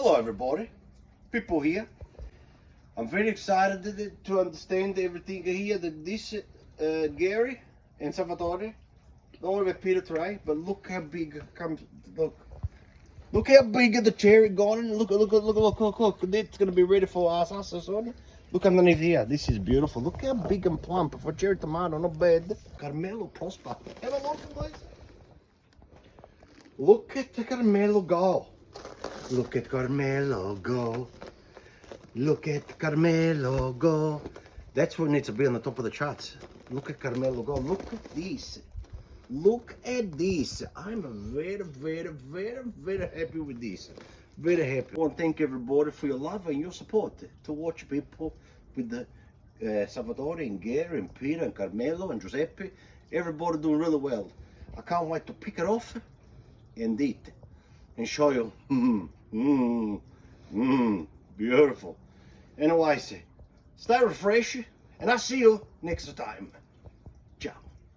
Hello everybody, people here. I'm very excited to understand everything here that this Gary and Salvatore, don't worry about Peter today, but look how big comes, look how big the cherry gone. Look, it's gonna be ready for us soon. Look underneath here, this is beautiful. Look how big and plump for cherry tomato, not bad. Carmelo Prosper, have a look please. Look at the Carmelo go. Look at Carmelo go. Look at Carmelo go. That's what needs to be on the top of the charts. Look at Carmelo go. Look at this. Look at this. I'm very happy with this. Very happy. I want to thank everybody for your love and your support. To watch people with the Salvatore and Gary and Peter and Carmelo and Giuseppe. Everybody doing really well. I can't wait to pick it off and eat and show you. Beautiful. Anyways, stay refreshed and I'll see you next time.